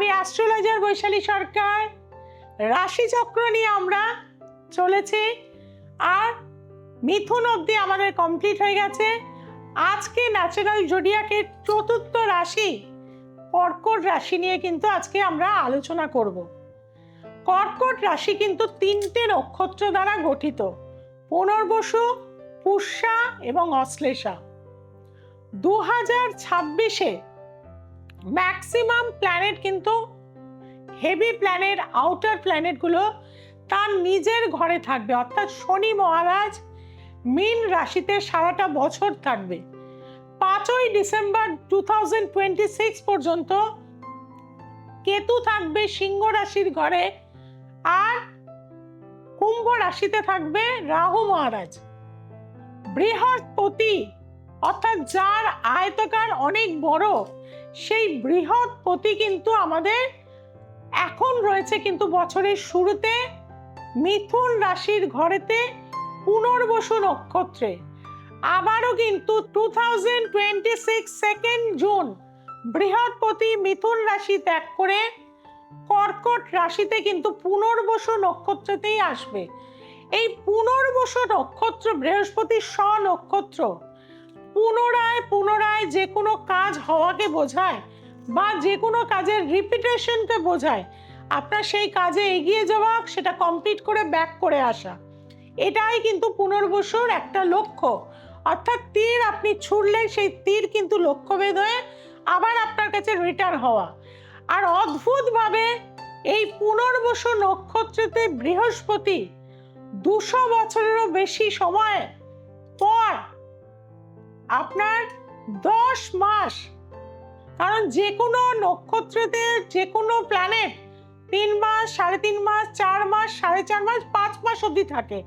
আমি অ্যাস্ট্রোলজার বৈশালী সরকার। রাশিচক্র নিয়ে আমরা চলেছি, আর মিথুন অবধি আমাদের কমপ্লিট হয়ে গেছে। আজকে ন্যাচারাল জোডিয়াকের চতুর্থ রাশি কর্কট রাশি নিয়ে কিন্তু আজকে আমরা আলোচনা করব। কর্কট রাশি কিন্তু 3টে নক্ষত্র দ্বারা গঠিত: পুনর্বসু, পুষ্যা এবং অশ্লেষা। 2026-এ ম্যাক্সিমাম প্ল্যানেট কিন্তু হেভি প্ল্যানেট, আউটার প্ল্যানেটগুলো তার নিজের ঘরে থাকবে, অর্থাৎ শনি মহারাজ মীন রাশিতে সারাটা বছর থাকবে। 5ই ডিসেম্বর 2026 পর্যন্ত কেতু থাকবে সিংহ রাশির ঘরে, আর কুম্ভ রাশিতে থাকবে রাহু মহারাজ। বৃহস্পতি অর্থাৎ যার আয়তকার অনেক বড়, সেই বৃহস্পতি কিন্তু আমাদের এখন রয়েছে কিন্তু বছরের শুরুতে মিথুন রাশির ঘরেতে পুনর্বসু নক্ষত্রে। আবারও কিন্তু 2026 2 জুন বৃহস্পতি মিথুন রাশি ত্যাগ করে কর্কট রাশিতে কিন্তু পুনর্বসু নক্ষত্রতেই আসবে। এই পুনর্বসু নক্ষত্র বৃহস্পতির নক্ষত্র পুনরায় পুনরায় যে কোনো কাজ হওয়াকে বোঝায়, বা যে কোনো কাজের রিপিটেশনকে বোঝায়। আপনার সেই কাজে এগিয়ে যাওয়া, সেটা কমপ্লিট করে ব্যাক করে আসা, এটাই কিন্তু পুনর্বসুর একটা লক্ষ্য। অর্থাৎ তীর আপনি ছুড়লে সেই তীর কিন্তু লক্ষ্যভেদ হয়ে আবার আপনার কাছে রিটার্ন হওয়া। আর অদ্ভুতভাবে এই পুনর্বসু নক্ষত্রতে বৃহস্পতি 200 বছরেরও বেশি সময় পর আপনার 10 মাস, কারণ যে কোনো নক্ষত্রতে যে কোনো প্ল্যানেট 3 মাস, 3.5 মাস, 4 মাস, 4.5 মাস, 5 মাস অবধি থাকে,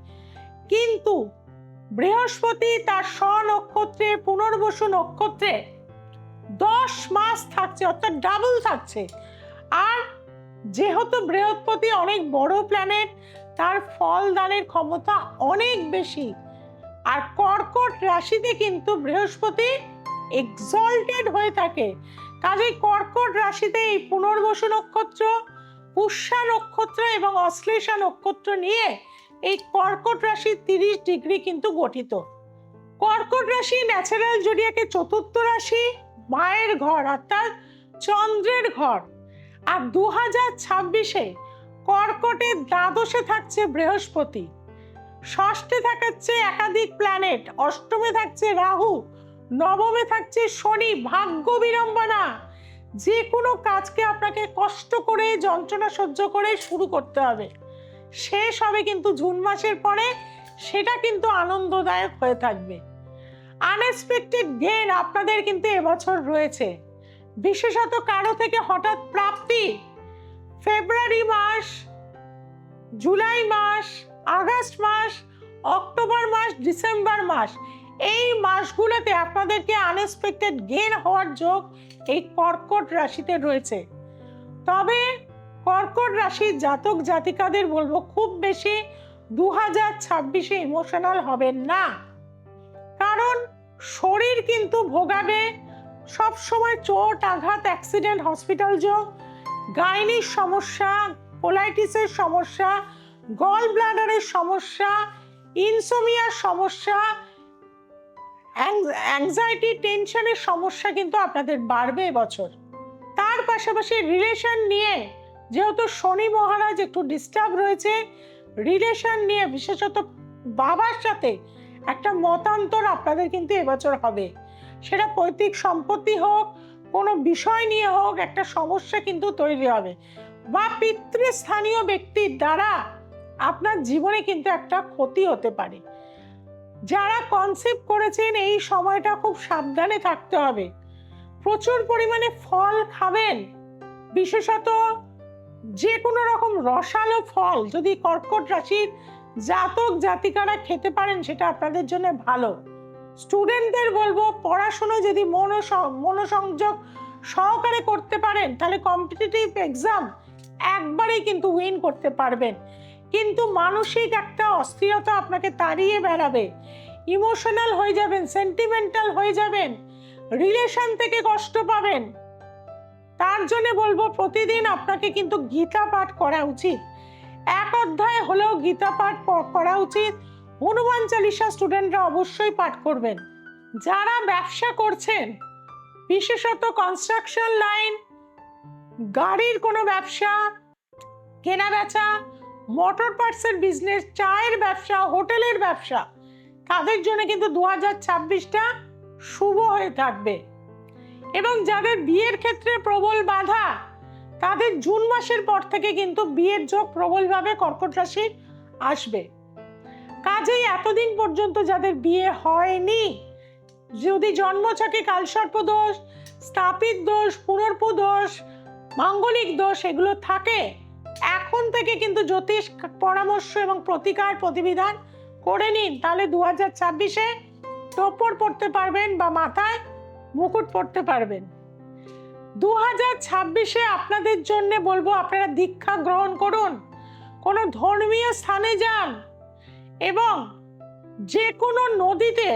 কিন্তু বৃহস্পতি তার নক্ষত্রে পুনর্বসু নক্ষত্রে 10 মাস থাকছে, অর্থাৎ ডাবল থাকছে। আর যেহেতু বৃহস্পতি অনেক বড় প্ল্যানেট, তার ফল দানের ক্ষমতা অনেক বেশি। আর কর্কট রাশিতে কিন্তু বৃহস্পতি এক্সল্টেড হয়ে থাকে, কাজেই কর্কট রাশিতে এই পুনর্বসু নক্ষত্র, পুষ্যা নক্ষত্র এবং অশ্লেষা নক্ষত্র নিয়ে এই কর্কট রাশি 30 ডিগ্রি কিন্তু গঠিত। কর্কট রাশি ন্যাচারাল জোডিয়াকের চতুর্থ রাশি, মায়ের ঘর অর্থাৎ চন্দ্রের ঘর। আর 2026-এ কর্কটের দ্বাদশে থাকছে বৃহস্পতি, ষষ্ঠে থাকছে একাধিক প্ল্যানেট, অষ্টমে থাকছে রাহু, নবমে থাকছে শনি। ভাগ্য বিড়ম্বনা, যে কোনো কাজকে আপনাকে কষ্ট করে, যন্ত্রণা সহ্য করে শুরু করতে হবে। শেষ হবে কিন্তু জুন মাসের পরে, সেটা কিন্তু আনন্দদায়ক হয়ে থাকবে। আনএক্সপেক্টেড গেইন আপনাদের কিন্তু এবছর রয়েছে, বিশেষত কারো থেকে হঠাৎ প্রাপ্তি। ফেব্রুয়ারি মাস, জুলাই মাস, আগস্ট মাস, অক্টোবর মাস, ডিসেম্বর মাস, এই মাসগুলোতে আপনাদেরকে আনএক্সপেক্টেড গেইন হওয়ার যোগ এই কর্কট রাশিতে রয়েছে। তবে কর্কট রাশির জাতক জাতিকাদের বলবো, খুব বেশি 2026-এ ইমোশনাল হবেন না, কারণ শরীর কিন্তু ভোগাবে সব সময় চোট, আঘাত, অ্যাক্সিডেন্ট, হসপিটাল যোগ, গাইনির সমস্যা, কোলাইটিসের সমস্যা, গল ব্লাডারের সমস্যা, ইনসোমিয়ার সমস্যা, অ্যাংজাইটি, টেনশনের সমস্যা কিন্তু আপনাদের বাড়বে এবছর। তার পাশাপাশি রিলেশন নিয়ে, যেহেতু শনি মহারাজ একটু ডিস্টার্ব রয়েছে, রিলেশন নিয়ে বিশেষত বাবার সাথে একটা মতান্তর আপনাদের কিন্তু এবছর হবে। সেটা পৈতৃক সম্পত্তি হোক, কোনো বিষয় নিয়ে হোক, একটা সমস্যা কিন্তু তৈরি হবে, বা পিতৃস্থানীয় ব্যক্তির দ্বারা আপনার জীবনে কিন্তু একটা ক্ষতি হতে পারে। যারা কনসেপ্ট করেছেন, এই সময়টা খুব সাবধানে থাকতে হবে। প্রচুর পরিমাণে ফল খাবেন, বিশেষত যে কোনো রকম রসালো ফল যদি কর্কট রাশির জাতক জাতিকারা খেতে পারেন, সেটা আপনাদের জন্য ভালো। স্টুডেন্টদের বলবো, পড়াশোনা যদি মনোসংযোগ সহকারে করতে পারেন, তাহলে কম্পিটিটিভ এক্সাম একবারেই কিন্তু উইন করতে পারবেন। কিন্তু মানসিক একটা অস্থিরতা আপনাকে তাড়িয়ে বেড়াবে, ইমোশনাল হয়ে যাবেন, সেন্টিমেন্টাল হয়ে যাবেন, রিলেশন থেকে কষ্ট পাবেন। তার জন্য বলবো প্রতিদিন আপনাকে কিন্তু গীতা পাঠ করা উচিত, এক অধ্যায় হলেও গীতা পাঠ করা উচিত। হনুমান চালিসা স্টুডেন্টরা অবশ্যই পাঠ করবেন। যারা ব্যবসা করছেন, বিশেষত কনস্ট্রাকশন লাইন, গাড়ির কোনো ব্যবসা, কেনা বেচা, মোটর পার্টসের বিজনেস, চায়ের ব্যবসা, হোটেলের ব্যবসা, তাদের জন্য কিন্তু 2026টা শুভ হয়ে থাকবে। এবং যাদের বিয়ের ক্ষেত্রে প্রবল বাধা, তাদের জুন মাসের পর থেকে কিন্তু বিয়ের যোগ প্রবলভাবে কর্কট রাশির আসবে। কাজেই এতদিন পর্যন্ত যাদের বিয়ে হয়নি, যদি জন্মছকে কালসর্প দোষ, স্থাপিত দোষ, পুনর্পু দোষ, মাঙ্গলিক দোষ এগুলো থাকে, এখন থেকে কিন্তু জ্যোতিষ পরামর্শ এবং প্রতিকার প্রতিবিধান করে নিন, তাহলে 2026-এ টোপর পড়তে পারবেন বা মাথায় মুকুট পড়তে পারবেন। 2026-এ আপনাদের জন্য বলবো আপনারা দীক্ষা গ্রহণ করুন, কোনো ধর্মীয় স্থানে যান এবং যে কোনো নদীতে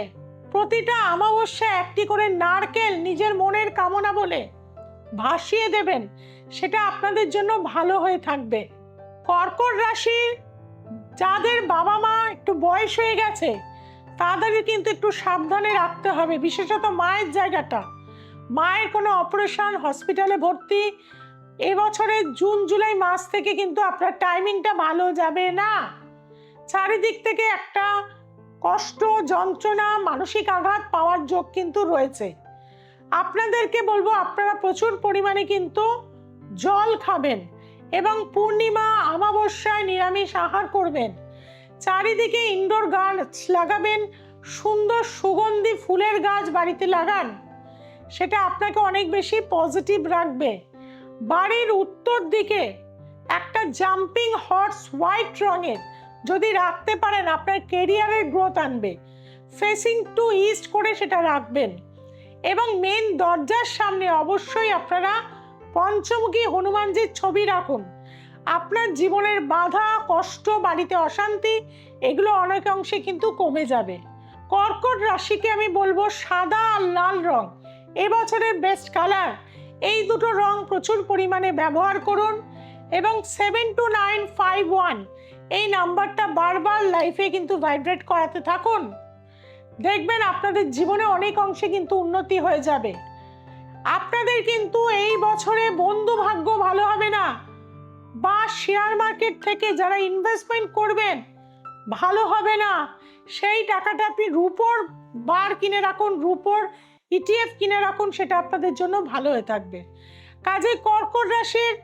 প্রতিটা অমাবস্যা একটি করে নারকেল নিজের মনের কামনা বলে ভাসিয়ে দেবেন, সেটা আপনাদের জন্য ভালো হয়ে থাকবে। কর্কট রাশি যাদের বাবা মা একটু বয়স হয়ে গেছে, তাদের কিন্তু একটু সাবধানে রাখতে হবে, বিশেষত মায়ের জায়গাটা। মায়ের কোনো অপারেশন, হসপিটালে ভর্তি, এবছরের জুন জুলাই মাস থেকে কিন্তু আপনার টাইমিংটা ভালো যাবে না। চারিদিক থেকে একটা কষ্ট, যন্ত্রণা, মানসিক আঘাত পাওয়ার যোগ কিন্তু রয়েছে। আপনাদেরকে বলবো আপনারা প্রচুর পরিমাণে কিন্তু জল খাবেন এবং পূর্ণিমা অমাবস্যায় নিরামিষ আহার করবেন। চারিদিকে ইনডোর গাছ লাগাবেন, সুন্দর সুগন্ধি ফুলের গাছ বাড়িতে লাগান, সেটা আপনাকে অনেক বেশি পজিটিভ রাখবে। বাড়ির উত্তর দিকে একটা জাম্পিং হর্স হোয়াইট রঙের যদি রাখতে পারেন, আপনার কেরিয়ারের গ্রোথ আনবে। ফেসিং টু ইস্ট করে সেটা রাখবেন এবং মেন দরজার সামনে অবশ্যই আপনারা পঞ্চমুখী হনুমানজির ছবি রাখুন। আপনার জীবনের বাধা, কষ্ট, বাড়িতে অশান্তি, এগুলো অনেক অংশে কিন্তু কমে যাবে। কর্কট রাশিকে আমি বলবো সাদা আর লাল রং এবছরের বেস্ট কালার, এই দুটো রং প্রচুর পরিমাণে ব্যবহার করুন এবং 72951 এই নাম্বারটা বারবার লাইফে কিন্তু ভাইব্রেট করাতে থাকুন। দেখবেন আপনাদের জীবনে অনেক অংশে কিন্তু উন্নতি হয়ে যাবে। আপনাদের কিন্তু এই বছরে বন্ধু ভাগ্য ভালো হবে না, বা শেয়ার মার্কেট থেকে যারা ইনভেস্টমেন্ট করবেন ভালো হবে না। সেই টাকাটা আপনি রূপোর বার কিনে রাখুন, রূপোর ETF কিনে রাখুন, সেটা আপনাদের জন্য ভালো হয়ে থাকবে। কাজে কর্কট রাশির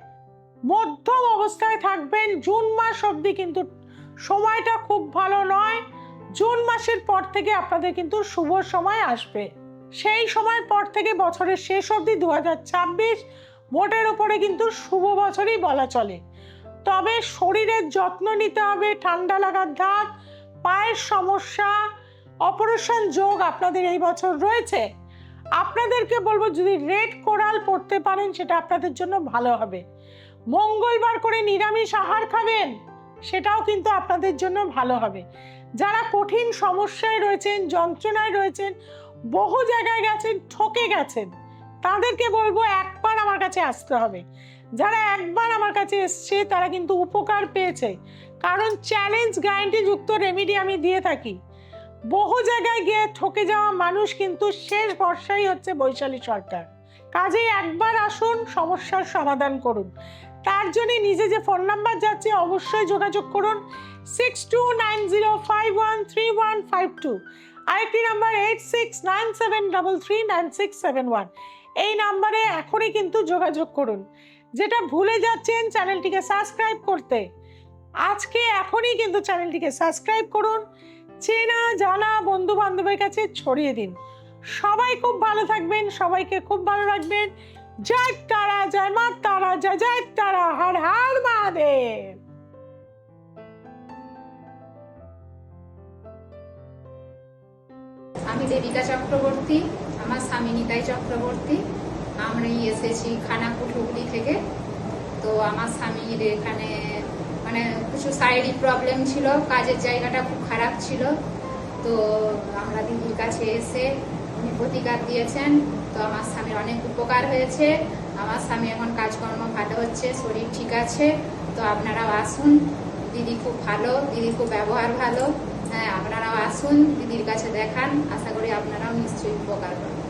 মধ্যম অবস্থায় থাকবেন জুন মাস অবধি, কিন্তু সময়টা খুব ভালো নয়। জুন মাসের পর থেকে আপনাদের কিন্তু শুভ সময় আসবে। সেই সময়ের পর থেকে বছরের শেষ অবধি 2026 মোটের উপরে কিন্তু শুভ বছরই বলা চলে। তবে শরীরের যত্ন নিতে হবে, ঠান্ডা লাগার ধাত, পায়ের সমস্যা, অপারেশন যোগ আপনাদের এই বছর রয়েছে। আপনাদেরকে বলবো যদি রেড কোরাল পড়তে পারেন সেটা আপনাদের জন্য ভালো হবে। মঙ্গলবার করে নিরামিষ আহার খাবেন, সেটাও কিন্তু আপনাদের জন্য ভালো হবে। যারা কঠিন সমস্যায় রয়েছেন, যন্ত্রণায় রয়েছেন, বহু জায়গায় গেছেন, ঠকে গেছেন, তাদেরকে বলবো একবার আমার কাছে আসতে হবে। যারা একবার আমার কাছে এসছে তারা কিন্তু উপকার পেয়েছে, কারণ চ্যালেঞ্জ গ্যারান্টি যুক্ত রেমেডি আমি দিয়ে থাকি। বহু জায়গায় গিয়ে ঠকে যাওয়া মানুষ কিন্তু শেষ ভরসাই হচ্ছে বৈশালী সরকার। কাজেই একবার আসুন, সমস্যার সমাধান করুন। তার জন্য নিজে যে ফোন নাম্বার যাচ্ছে অবশ্যই যোগাযোগ করুন 6290513152, আরেকটি নাম্বার 8697339671। এই নাম্বারে এখনই কিন্তু যোগাযোগ করুন। যেটা ভুলে যাচ্ছেন চ্যানেলটিকে সাবস্ক্রাইব করতে, আজকে এখনই কিন্তু চ্যানেলটিকে সাবস্ক্রাইব করুন, চেনা জানা বন্ধু বান্ধবের কাছে ছড়িয়ে দিন। সবাই খুব ভালো থাকবেন, সবাইকে খুব ভালো রাখবেন। জয় তারা, জয় মা তারা, জয় জয় তারা, হর হর মহাদেব। আমি দেবিকা চক্রবর্তী, আমার স্বামী নিতাই চক্রবর্তী। আমরা এসেছি খানাকুল হুগলি থেকে। তো আমার স্বামীর এখানে মানে কিছু শারীরিক প্রবলেম ছিল, কাজের জায়গাটা খুব খারাপ ছিল। তো আমরা দিদির কাছে এসে উনি প্রতিকার দিয়েছেন, তো আমার স্বামীর অনেক উপকার হয়েছে। আমার স্বামী এখন কাজকর্ম ভালো হচ্ছে, শরীর ঠিক আছে। তো আপনারাও আসুন, দিদি খুব ভালো, দিদির খুব ব্যবহার ভালো। হ্যাঁ, আপনারাও আসুন, দিদির কাছে দেখান, আশা করি আপনারাও নিশ্চয়ই উপকার পাবেন।